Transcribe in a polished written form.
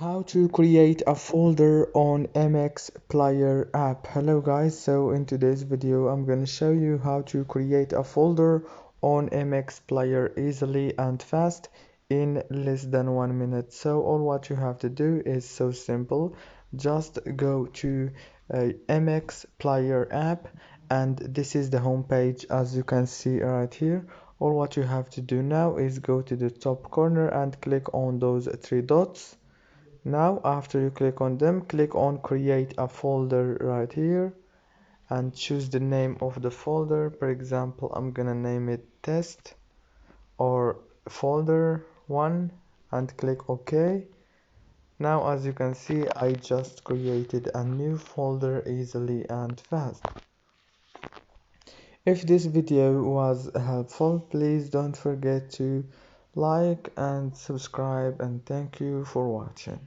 How to create a folder on MX Player app. Hello guys, so in today's video I'm going to show you how to create a folder on MX Player easily and fast in less than 1 minute. So all what you have to do is so simple. Just go to MX Player app, and this is the home page as you can see right here. All what you have to do now is go to the top corner and click on those three dots. Now after you click on them, click on create a folder right here and choose the name of the folder. For example, I'm gonna name it test or folder 1 and click OK. Now as you can see, I just created a new folder easily and fast. If this video was helpful, please don't forget to like and subscribe, and thank you for watching.